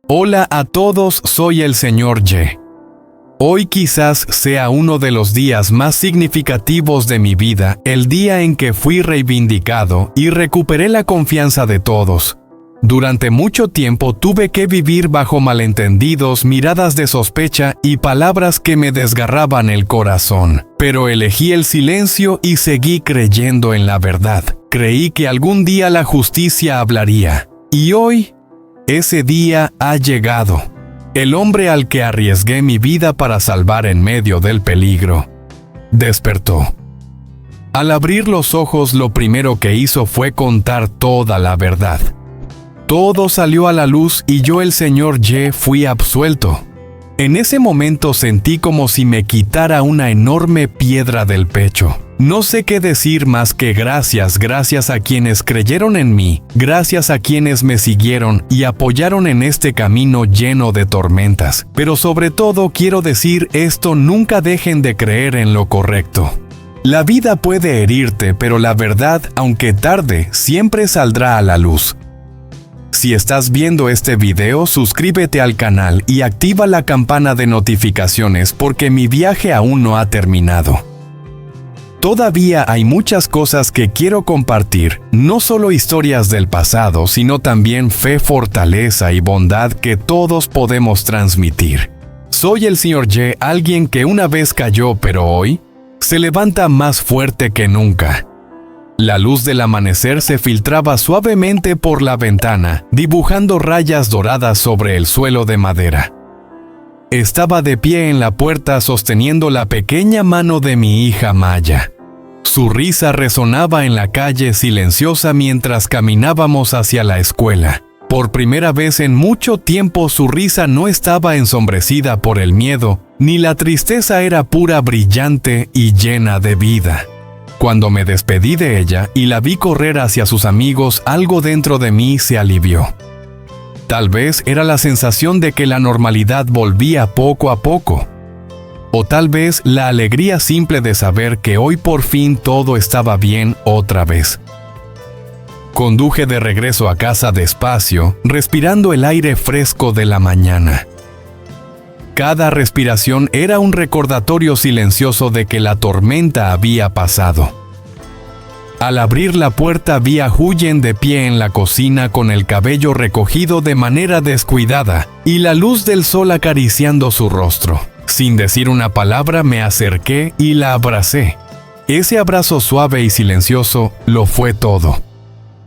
Hola a todos, soy el Sr. Y. Hoy quizás sea uno de los días más significativos de mi vida, el día en que fui reivindicado y recuperé la confianza de todos. Durante mucho tiempo tuve que vivir bajo malentendidos, miradas de sospecha y palabras que me desgarraban el corazón. Pero elegí el silencio y seguí creyendo en la verdad. Creí que algún día la justicia hablaría. Y hoy, ese día ha llegado. El hombre al que arriesgué mi vida para salvar en medio del peligro despertó. Al abrir los ojos, lo primero que hizo fue contar toda la verdad. Todo salió a la luz y yo, el Sr. Y, fui absuelto. En ese momento sentí como si me quitara una enorme piedra del pecho. No sé qué decir más que gracias a quienes creyeron en mí, gracias a quienes me siguieron y apoyaron en este camino lleno de tormentas. Pero sobre todo quiero decir esto: nunca dejen de creer en lo correcto. La vida puede herirte, pero la verdad, aunque tarde, siempre saldrá a la luz. Si estás viendo este video, suscríbete al canal y activa la campana de notificaciones porque mi viaje aún no ha terminado. Todavía hay muchas cosas que quiero compartir, no solo historias del pasado, sino también fe, fortaleza y bondad que todos podemos transmitir. Soy el Sr. Y, alguien que una vez cayó, pero hoy se levanta más fuerte que nunca. La luz del amanecer se filtraba suavemente por la ventana, dibujando rayas doradas sobre el suelo de madera. Estaba de pie en la puerta sosteniendo la pequeña mano de mi hija Maya. Su risa resonaba en la calle silenciosa mientras caminábamos hacia la escuela. Por primera vez en mucho tiempo su risa no estaba ensombrecida por el miedo, ni la tristeza, era pura, brillante y llena de vida. Cuando me despedí de ella y la vi correr hacia sus amigos, algo dentro de mí se alivió. Tal vez era la sensación de que la normalidad volvía poco a poco. O tal vez la alegría simple de saber que hoy por fin todo estaba bien otra vez. Conduje de regreso a casa despacio, respirando el aire fresco de la mañana. Cada respiración era un recordatorio silencioso de que la tormenta había pasado. Al abrir la puerta vi a Huyen de pie en la cocina con el cabello recogido de manera descuidada y la luz del sol acariciando su rostro. Sin decir una palabra me acerqué y la abracé. Ese abrazo suave y silencioso lo fue todo.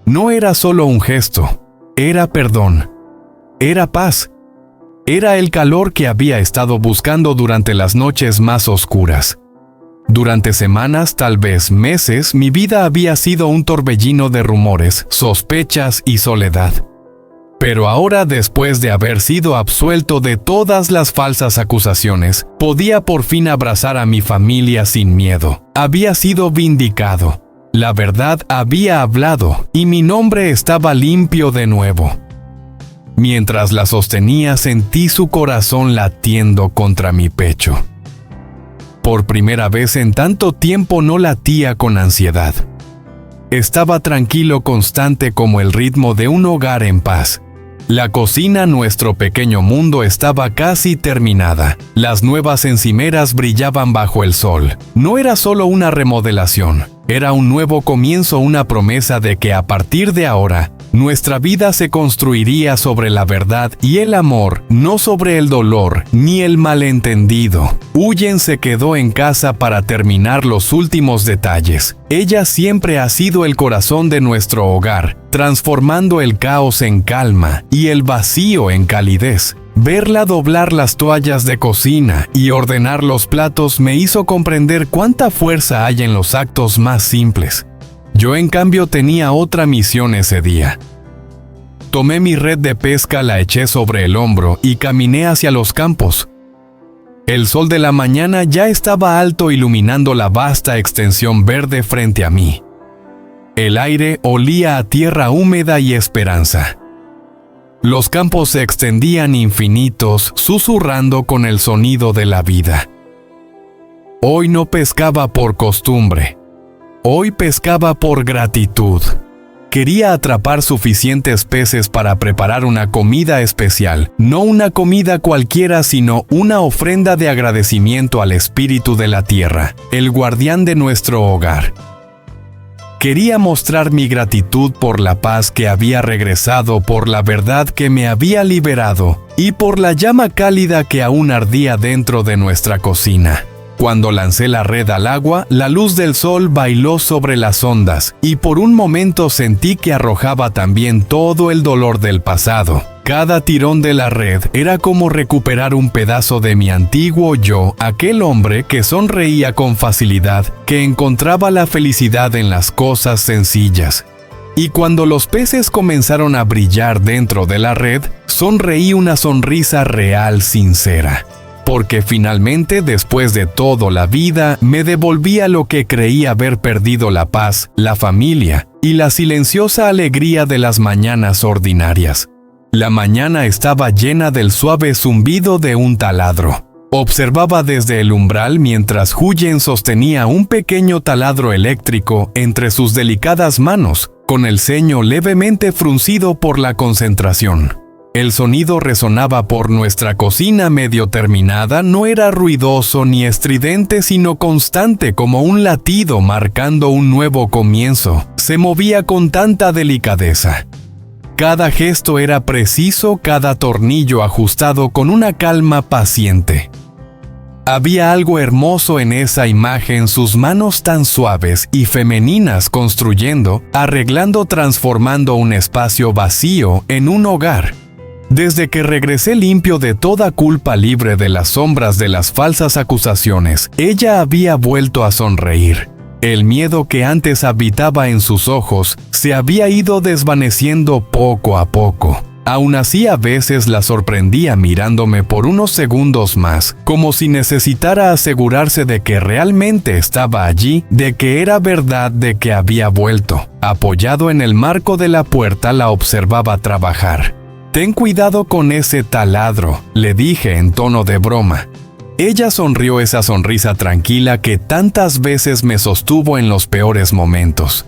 No era solo un gesto, era perdón, era paz. Era el calor que había estado buscando durante las noches más oscuras. Durante semanas, tal vez meses, mi vida había sido un torbellino de rumores, sospechas y soledad. Pero ahora, después de haber sido absuelto de todas las falsas acusaciones, podía por fin abrazar a mi familia sin miedo. Había sido vindicado. La verdad había hablado y mi nombre estaba limpio de nuevo. Mientras la sostenía, sentí su corazón latiendo contra mi pecho. Por primera vez en tanto tiempo no latía con ansiedad. Estaba tranquilo, constante como el ritmo de un hogar en paz. La cocina, nuestro pequeño mundo, estaba casi terminada. Las nuevas encimeras brillaban bajo el sol. No era solo una remodelación, era un nuevo comienzo, una promesa de que a partir de ahora, nuestra vida se construiría sobre la verdad y el amor, no sobre el dolor ni el malentendido. Huyen se quedó en casa para terminar los últimos detalles. Ella siempre ha sido el corazón de nuestro hogar, transformando el caos en calma y el vacío en calidez. Verla doblar las toallas de cocina y ordenar los platos me hizo comprender cuánta fuerza hay en los actos más simples. Yo, en cambio, tenía otra misión ese día. Tomé mi red de pesca, la eché sobre el hombro y caminé hacia los campos. El sol de la mañana ya estaba alto, iluminando la vasta extensión verde frente a mí. El aire olía a tierra húmeda y esperanza. Los campos se extendían infinitos, susurrando con el sonido de la vida. Hoy no pescaba por costumbre. Hoy pescaba por gratitud. Quería atrapar suficientes peces para preparar una comida especial, no una comida cualquiera, sino una ofrenda de agradecimiento al espíritu de la tierra, el guardián de nuestro hogar. Quería mostrar mi gratitud por la paz que había regresado, por la verdad que me había liberado y por la llama cálida que aún ardía dentro de nuestra cocina. Cuando lancé la red al agua, la luz del sol bailó sobre las ondas y por un momento sentí que arrojaba también todo el dolor del pasado. Cada tirón de la red era como recuperar un pedazo de mi antiguo yo, aquel hombre que sonreía con facilidad, que encontraba la felicidad en las cosas sencillas. Y cuando los peces comenzaron a brillar dentro de la red, sonreí una sonrisa real, sincera. Porque finalmente, después de todo, la vida me devolvía lo que creí haber perdido: la paz, la familia y la silenciosa alegría de las mañanas ordinarias. La mañana estaba llena del suave zumbido de un taladro. Observaba desde el umbral mientras Huyen sostenía un pequeño taladro eléctrico entre sus delicadas manos, con el ceño levemente fruncido por la concentración. El sonido resonaba por nuestra cocina medio terminada, no era ruidoso ni estridente, sino constante como un latido marcando un nuevo comienzo. Se movía con tanta delicadeza. Cada gesto era preciso, cada tornillo ajustado con una calma paciente. Había algo hermoso en esa imagen, sus manos tan suaves y femeninas construyendo, arreglando, transformando un espacio vacío en un hogar. Desde que regresé limpio de toda culpa, libre de las sombras de las falsas acusaciones, ella había vuelto a sonreír. El miedo que antes habitaba en sus ojos se había ido desvaneciendo poco a poco. Aún así, a veces la sorprendía mirándome por unos segundos más, como si necesitara asegurarse de que realmente estaba allí, de que era verdad, de que había vuelto. Apoyado en el marco de la puerta, la observaba trabajar. «Ten cuidado con ese taladro», le dije en tono de broma. Ella sonrió esa sonrisa tranquila que tantas veces me sostuvo en los peores momentos.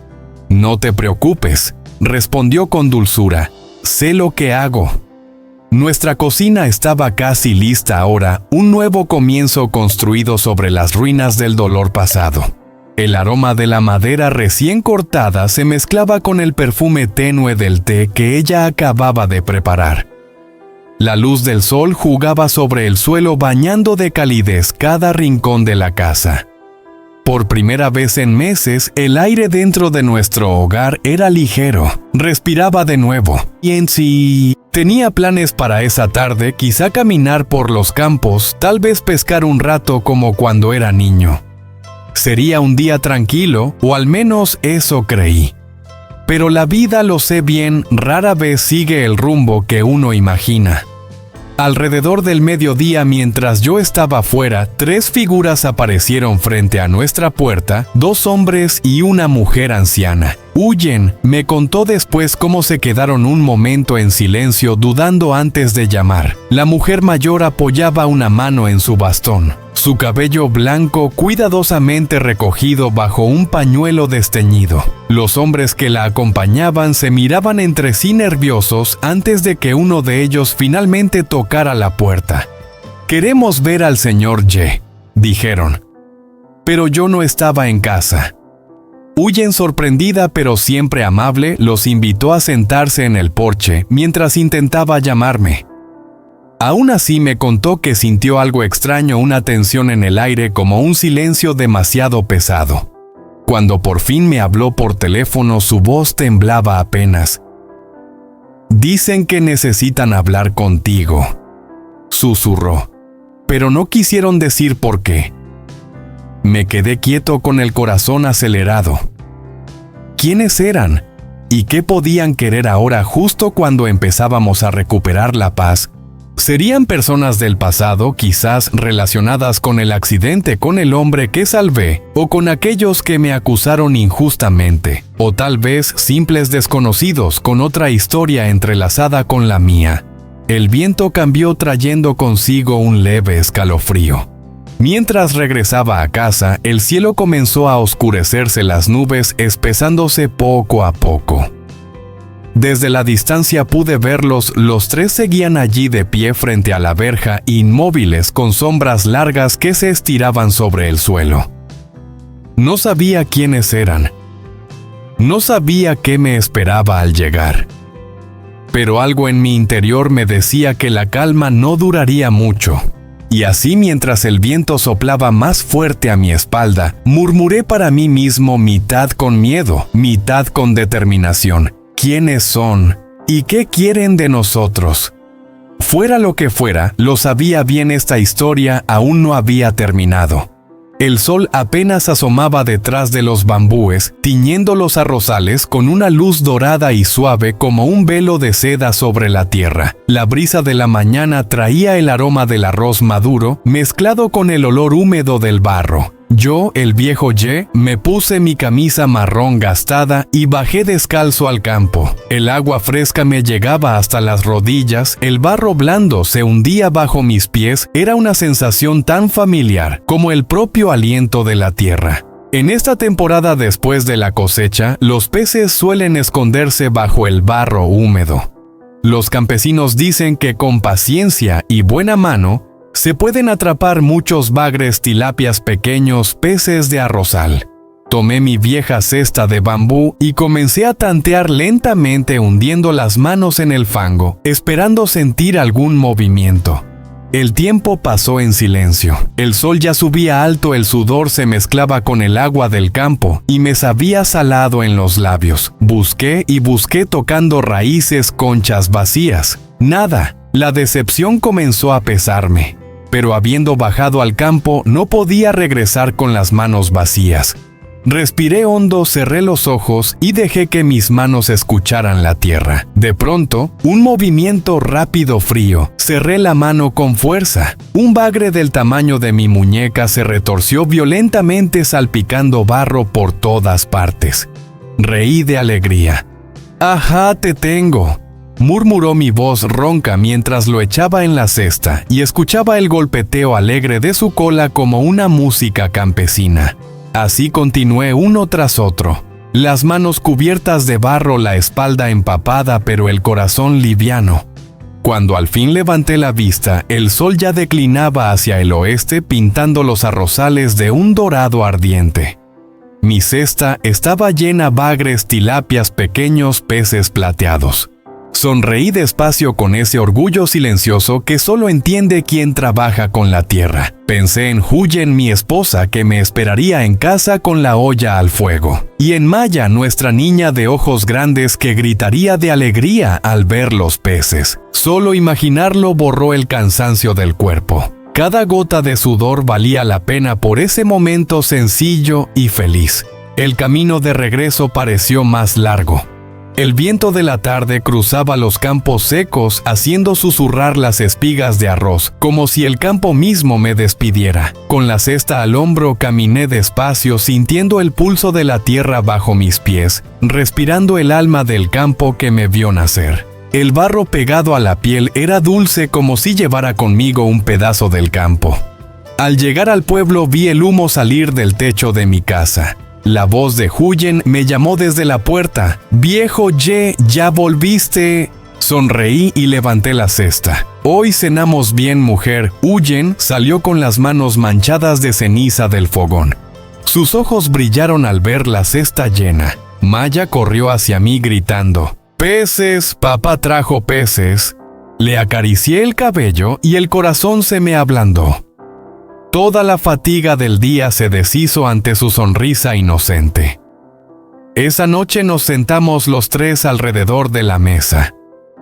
«No te preocupes», respondió con dulzura. «Sé lo que hago». Nuestra cocina estaba casi lista ahora, un nuevo comienzo construido sobre las ruinas del dolor pasado. El aroma de la madera recién cortada se mezclaba con el perfume tenue del té que ella acababa de preparar. La luz del sol jugaba sobre el suelo, bañando de calidez cada rincón de la casa. Por primera vez en meses, el aire dentro de nuestro hogar era ligero. Respiraba de nuevo. Y en sí, tenía planes para esa tarde, quizá caminar por los campos, tal vez pescar un rato como cuando era niño. Sería un día tranquilo, o al menos eso creí. Pero la vida, lo sé bien, rara vez sigue el rumbo que uno imagina. Alrededor del mediodía, mientras yo estaba fuera, 3 figuras aparecieron frente a nuestra puerta, 2 hombres y una mujer anciana. Huyen me contó después cómo se quedaron un momento en silencio, dudando antes de llamar. La mujer mayor apoyaba una mano en su bastón. Su cabello blanco cuidadosamente recogido bajo un pañuelo desteñido. Los hombres que la acompañaban se miraban entre sí nerviosos antes de que uno de ellos finalmente tocara la puerta. «Queremos ver al señor Ye», dijeron. Pero yo no estaba en casa. Huyen, sorprendida pero siempre amable, los invitó a sentarse en el porche mientras intentaba llamarme. Aún así me contó que sintió algo extraño, una tensión en el aire, como un silencio demasiado pesado. Cuando por fin me habló por teléfono, su voz temblaba apenas. «Dicen que necesitan hablar contigo», susurró, pero no quisieron decir por qué. Me quedé quieto con el corazón acelerado. ¿Quiénes eran? ¿Y qué podían querer ahora, justo cuando empezábamos a recuperar la paz? ¿Serían personas del pasado, quizás relacionadas con el accidente, con el hombre que salvé, o con aquellos que me acusaron injustamente? O tal vez simples desconocidos con otra historia entrelazada con la mía. El viento cambió, trayendo consigo un leve escalofrío. Mientras regresaba a casa, el cielo comenzó a oscurecerse, las nubes espesándose poco a poco. Desde la distancia pude verlos, los tres seguían allí de pie frente a la verja, inmóviles con sombras largas que se estiraban sobre el suelo. No sabía quiénes eran. No sabía qué me esperaba al llegar. Pero algo en mi interior me decía que la calma no duraría mucho. Y así, mientras el viento soplaba más fuerte a mi espalda, murmuré para mí mismo, mitad con miedo, mitad con determinación: ¿quiénes son? ¿Y qué quieren de nosotros? Fuera lo que fuera, lo sabía bien, esta historia aún no había terminado. El sol apenas asomaba detrás de los bambúes, tiñendo los arrozales con una luz dorada y suave como un velo de seda sobre la tierra. La brisa de la mañana traía el aroma del arroz maduro, mezclado con el olor húmedo del barro. Yo, el viejo Ye, me puse mi camisa marrón gastada y bajé descalzo al campo. El agua fresca me llegaba hasta las rodillas, el barro blando se hundía bajo mis pies, era una sensación tan familiar como el propio aliento de la tierra. En esta temporada después de la cosecha, los peces suelen esconderse bajo el barro húmedo. Los campesinos dicen que con paciencia y buena mano, se pueden atrapar muchos bagres, tilapias, pequeños peces de arrozal. Tomé mi vieja cesta de bambú y comencé a tantear lentamente, hundiendo las manos en el fango, esperando sentir algún movimiento. El tiempo pasó en silencio. El sol ya subía alto, el sudor se mezclaba con el agua del campo y me sabía salado en los labios. Busqué y busqué tocando raíces, conchas vacías. Nada. La decepción comenzó a pesarme. Pero habiendo bajado al campo, no podía regresar con las manos vacías. Respiré hondo, cerré los ojos y dejé que mis manos escucharan la tierra. De pronto, un movimiento rápido, frío. Cerré la mano con fuerza. Un bagre del tamaño de mi muñeca se retorció violentamente, salpicando barro por todas partes. Reí de alegría. ¡Ajá, te tengo!, murmuró mi voz ronca mientras lo echaba en la cesta y escuchaba el golpeteo alegre de su cola como una música campesina. Así continué uno tras otro, las manos cubiertas de barro, la espalda empapada pero el corazón liviano. Cuando al fin levanté la vista, el sol ya declinaba hacia el oeste, pintando los arrozales de un dorado ardiente. Mi cesta estaba llena de bagres, tilapias, pequeños peces plateados. Sonreí despacio con ese orgullo silencioso que solo entiende quien trabaja con la tierra. Pensé en Huyen, mi esposa, que me esperaría en casa con la olla al fuego, y en Maya, nuestra niña de ojos grandes, que gritaría de alegría al ver los peces. Solo imaginarlo borró el cansancio del cuerpo. Cada gota de sudor valía la pena por ese momento sencillo y feliz. El camino de regreso pareció más largo. El viento de la tarde cruzaba los campos secos, haciendo susurrar las espigas de arroz, como si el campo mismo me despidiera. Con la cesta al hombro caminé despacio, sintiendo el pulso de la tierra bajo mis pies, respirando el alma del campo que me vio nacer. El barro pegado a la piel era dulce, como si llevara conmigo un pedazo del campo. Al llegar al pueblo vi el humo salir del techo de mi casa. La voz de Huyen me llamó desde la puerta. «Viejo Ye, ¿ya volviste?» Sonreí y levanté la cesta. «Hoy cenamos bien, mujer». Huyen salió con las manos manchadas de ceniza del fogón. Sus ojos brillaron al ver la cesta llena. Maya corrió hacia mí gritando: «¡Peces! ¡Papá trajo peces!». Le acaricié el cabello y el corazón se me ablandó. Toda la fatiga del día se deshizo ante su sonrisa inocente. Esa noche nos sentamos los tres alrededor de la mesa.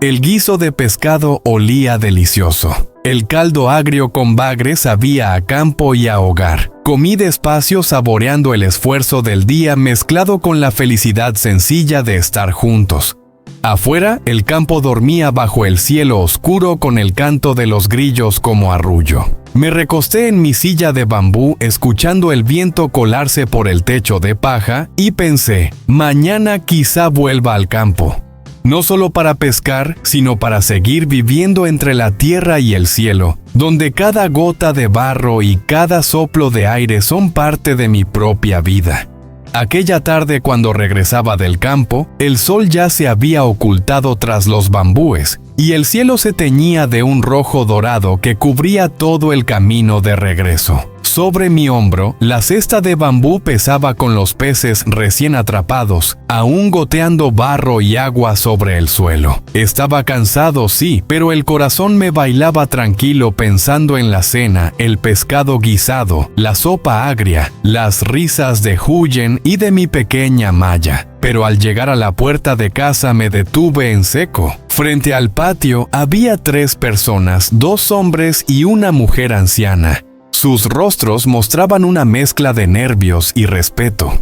El guiso de pescado olía delicioso. El caldo agrio con bagre sabía a campo y a hogar. Comí despacio, saboreando el esfuerzo del día mezclado con la felicidad sencilla de estar juntos. Afuera, el campo dormía bajo el cielo oscuro, con el canto de los grillos como arrullo. Me recosté en mi silla de bambú, escuchando el viento colarse por el techo de paja, y pensé: mañana quizá vuelva al campo. No solo para pescar, sino para seguir viviendo entre la tierra y el cielo, donde cada gota de barro y cada soplo de aire son parte de mi propia vida. Aquella tarde, cuando regresaba del campo, el sol ya se había ocultado tras los bambúes, y el cielo se teñía de un rojo dorado que cubría todo el camino de regreso. Sobre mi hombro, la cesta de bambú pesaba con los peces recién atrapados, aún goteando barro y agua sobre el suelo. Estaba cansado, sí, pero el corazón me bailaba tranquilo pensando en la cena, el pescado guisado, la sopa agria, las risas de Huyen y de mi pequeña Maya. Pero al llegar a la puerta de casa me detuve en seco. Frente al patio había 3 personas, 2 hombres y una mujer anciana. Sus rostros mostraban una mezcla de nervios y respeto.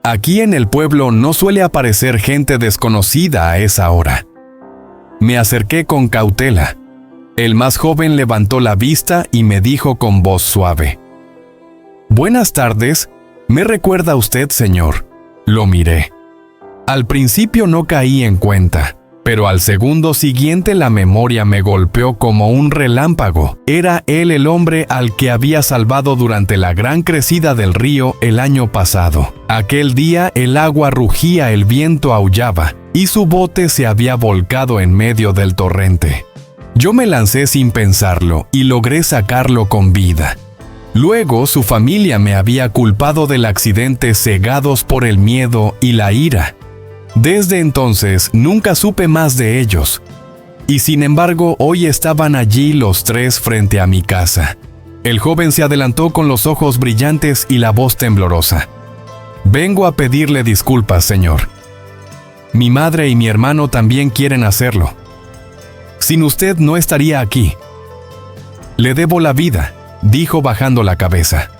Aquí en el pueblo no suele aparecer gente desconocida a esa hora. Me acerqué con cautela. El más joven levantó la vista y me dijo con voz suave: «Buenas tardes, ¿me recuerda usted, señor?». Lo miré. Al principio no caí en cuenta, pero al segundo siguiente la memoria me golpeó como un relámpago. Era él el hombre al que había salvado durante la gran crecida del río el año pasado. Aquel día el agua rugía, el viento aullaba, y su bote se había volcado en medio del torrente. Yo me lancé sin pensarlo y logré sacarlo con vida. Luego su familia me había culpado del accidente, cegados por el miedo y la ira. Desde entonces nunca supe más de ellos. Y sin embargo, hoy estaban allí los 3 frente a mi casa. El joven se adelantó con los ojos brillantes y la voz temblorosa. «Vengo a pedirle disculpas, señor. Mi madre y mi hermano también quieren hacerlo. Sin usted no estaría aquí. Le debo la vida», dijo bajando la cabeza.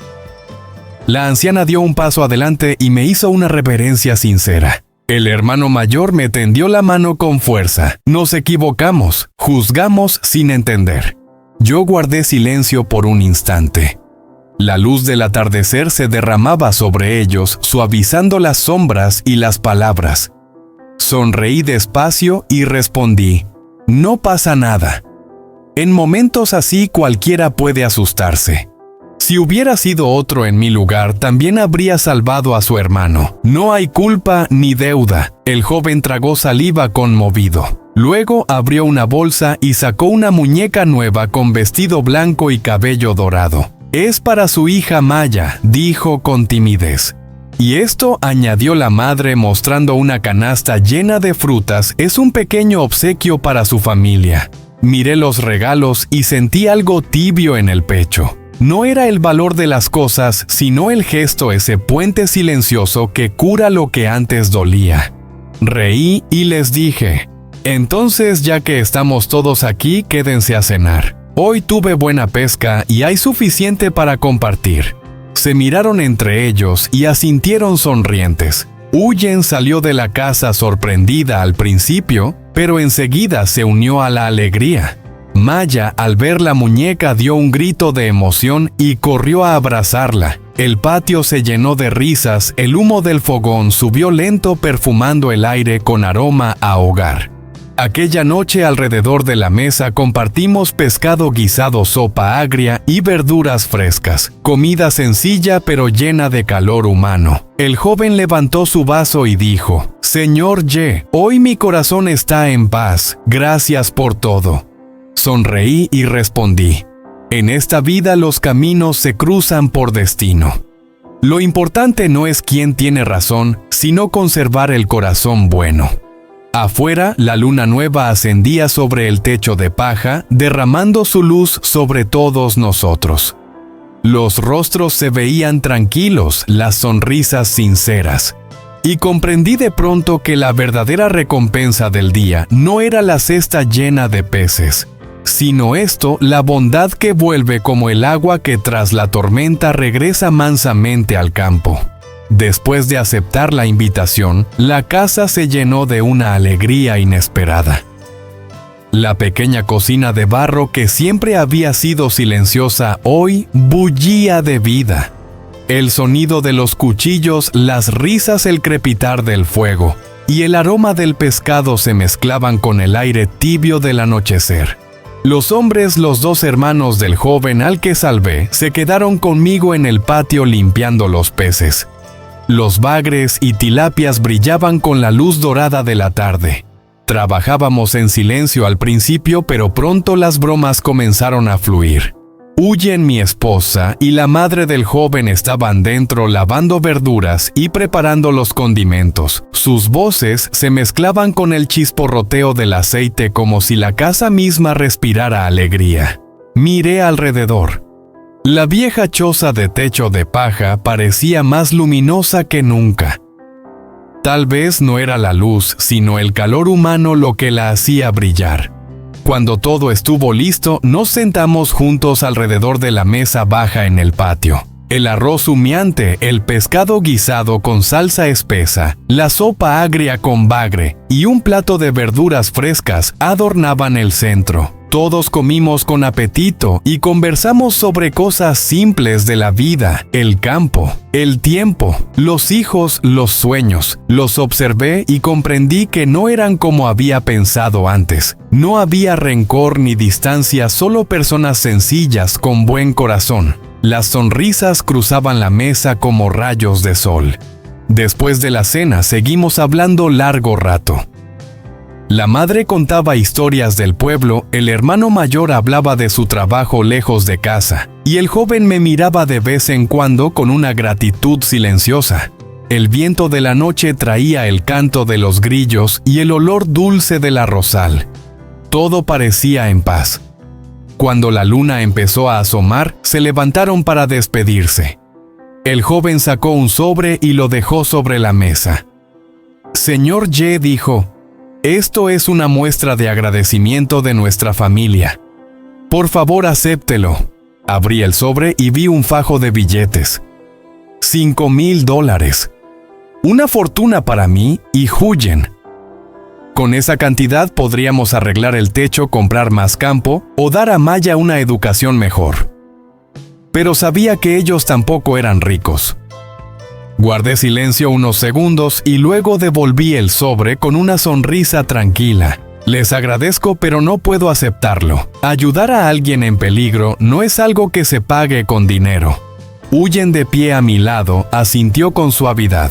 La anciana dio un paso adelante y me hizo una reverencia sincera. El hermano mayor me tendió la mano con fuerza. Nos equivocamos, juzgamos sin entender. Yo guardé silencio por un instante. La luz del atardecer se derramaba sobre ellos, suavizando las sombras y las palabras. Sonreí despacio y respondí: «No pasa nada». En momentos así cualquiera puede asustarse. Si hubiera sido otro en mi lugar, también habría salvado a su hermano. No hay culpa ni deuda. El joven tragó saliva conmovido. Luego abrió una bolsa y sacó una muñeca nueva con vestido blanco y cabello dorado. «Es para su hija Maya», dijo con timidez. «Y esto», añadió la madre mostrando una canasta llena de frutas, «es un pequeño obsequio para su familia». Miré los regalos y sentí algo tibio en el pecho. No era el valor de las cosas, sino el gesto, ese puente silencioso que cura lo que antes dolía. Reí y les dije: «Entonces, ya que estamos todos aquí, quédense a cenar. Hoy tuve buena pesca y hay suficiente para compartir». Se miraron entre ellos y asintieron sonrientes. Huyen salió de la casa sorprendida al principio, pero enseguida se unió a la alegría. Maya, al ver la muñeca, dio un grito de emoción y corrió a abrazarla. El patio se llenó de risas, el humo del fogón subió lento perfumando el aire con aroma a hogar. Aquella noche alrededor de la mesa compartimos pescado guisado, sopa agria y verduras frescas. Comida sencilla pero llena de calor humano. El joven levantó su vaso y dijo: «Señor Ye, hoy mi corazón está en paz. Gracias por todo». Sonreí y respondí: «En esta vida los caminos se cruzan por destino. Lo importante no es quién tiene razón, sino conservar el corazón bueno». Afuera, la luna nueva ascendía sobre el techo de paja, derramando su luz sobre todos nosotros. Los rostros se veían tranquilos, las sonrisas sinceras. Y comprendí de pronto que la verdadera recompensa del día no era la cesta llena de peces, sino esto, la bondad que vuelve como el agua que tras la tormenta regresa mansamente al campo. Después de aceptar la invitación, la casa se llenó de una alegría inesperada. La pequeña cocina de barro que siempre había sido silenciosa hoy bullía de vida. El sonido de los cuchillos, las risas, el crepitar del fuego y el aroma del pescado se mezclaban con el aire tibio del anochecer. Los hombres, los 2 hermanos del joven al que salvé, se quedaron conmigo en el patio limpiando los peces. Los bagres y tilapias brillaban con la luz dorada de la tarde. Trabajábamos en silencio al principio, pero pronto las bromas comenzaron a fluir. Huyen, mi esposa, y la madre del joven estaban dentro lavando verduras y preparando los condimentos. Sus voces se mezclaban con el chisporroteo del aceite como si la casa misma respirara alegría. Miré alrededor. La vieja choza de techo de paja parecía más luminosa que nunca. Tal vez no era la luz, sino el calor humano lo que la hacía brillar. Cuando todo estuvo listo, nos sentamos juntos alrededor de la mesa baja en el patio. El arroz humeante, el pescado guisado con salsa espesa, la sopa agria con bagre y un plato de verduras frescas adornaban el centro. Todos comimos con apetito y conversamos sobre cosas simples de la vida, el campo, el tiempo, los hijos, los sueños. Los observé y comprendí que no eran como había pensado antes. No había rencor ni distancia, solo personas sencillas con buen corazón. Las sonrisas cruzaban la mesa como rayos de sol. Después de la cena seguimos hablando largo rato. La madre contaba historias del pueblo, el hermano mayor hablaba de su trabajo lejos de casa, y el joven me miraba de vez en cuando con una gratitud silenciosa. El viento de la noche traía el canto de los grillos y el olor dulce del arrozal. Todo parecía en paz. Cuando la luna empezó a asomar, se levantaron para despedirse. El joven sacó un sobre y lo dejó sobre la mesa. Señor Ye dijo: «Esto es una muestra de agradecimiento de nuestra familia. Por favor, acéptelo». Abrí el sobre y vi un fajo de billetes. $5,000. Una fortuna para mí y Huyen. Con esa cantidad podríamos arreglar el techo, comprar más campo o dar a Maya una educación mejor. Pero sabía que ellos tampoco eran ricos. Guardé silencio unos segundos y luego devolví el sobre con una sonrisa tranquila. Les agradezco, pero no puedo aceptarlo. Ayudar a alguien en peligro no es algo que se pague con dinero. Huyen, de pie a mi lado, asintió con suavidad.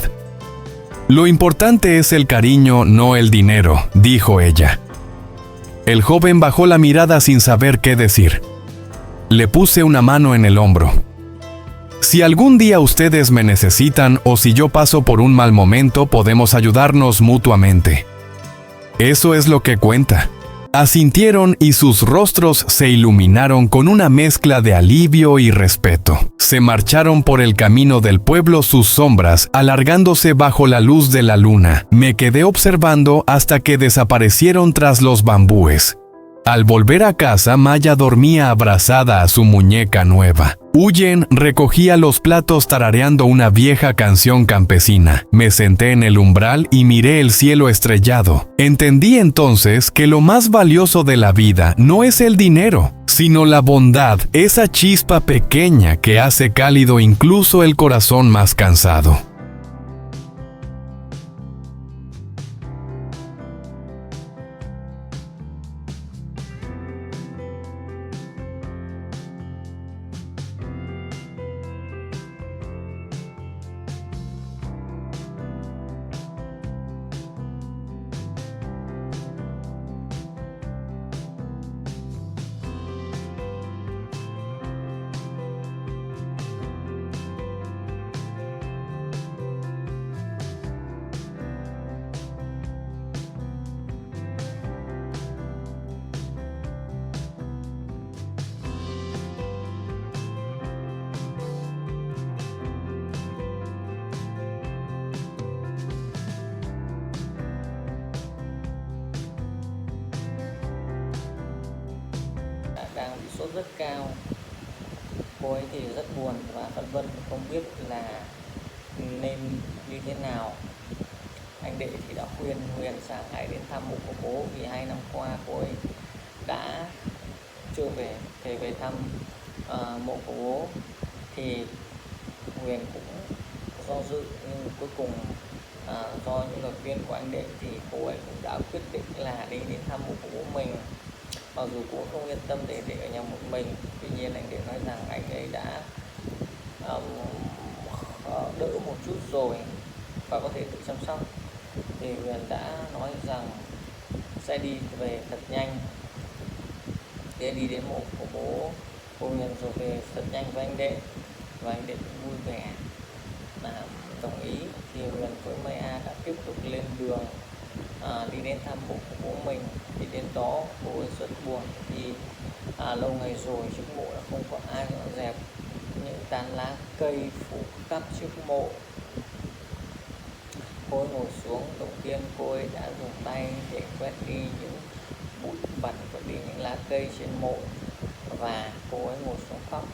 Lo importante es el cariño, no el dinero, dijo ella. El joven bajó la mirada sin saber qué decir. Le puse una mano en el hombro. Si algún día ustedes me necesitan o si yo paso por un mal momento, podemos ayudarnos mutuamente. Eso es lo que cuenta. Asintieron y sus rostros se iluminaron con una mezcla de alivio y respeto. Se marcharon por el camino del pueblo, sus sombras alargándose bajo la luz de la luna. Me quedé observando hasta que desaparecieron tras los bambúes. Al volver a casa, Maya dormía abrazada a su muñeca nueva. Huyen recogía los platos tarareando una vieja canción campesina. Me senté en el umbral y miré el cielo estrellado. Entendí entonces que lo más valioso de la vida no es el dinero, sino la bondad, esa chispa pequeña que hace cálido incluso el corazón más cansado. Đang bị sốt rất cao. Cô ấy thì rất buồn và phân vân không biết là nên như thế nào. Anh Đệ thì đã khuyên Huyền Sang hãy đến thăm mộ của bố, vì 2 năm qua cô ấy đã chưa về thăm mộ của bố. Thì Huyền cũng do dự, nhưng cuối cùng do những lời khuyên của anh Đệ thì cô ấy cũng đã quyết định là đi đến thăm mộ của bố mình. Mặc dù cô không yên tâm để ở nhà một mình, tuy nhiên anh Đệ nói rằng anh ấy đã đỡ một chút rồi và có thể tự chăm sóc, thì Huyền đã nói rằng sẽ đi về thật nhanh để đi đến mộ của bố của Huyền rồi về thật nhanh với anh Đệ, và anh Đệ vui vẻ là đồng ý. Thì Huyền với Maya đã tiếp tục lên đường đi đến thăm mộ của bố mình. Thì đến đó cô ấy rất buồn vì lâu ngày rồi trước mộ đã không có ai dọn dẹp, những tán lá cây phủ khắp trước mộ. Cô ấy ngồi xuống, đầu tiên cô ấy đã dùng tay để quét đi những bụi bẩn, quét đi những lá cây trên mộ, và cô ấy ngồi xuống khóc.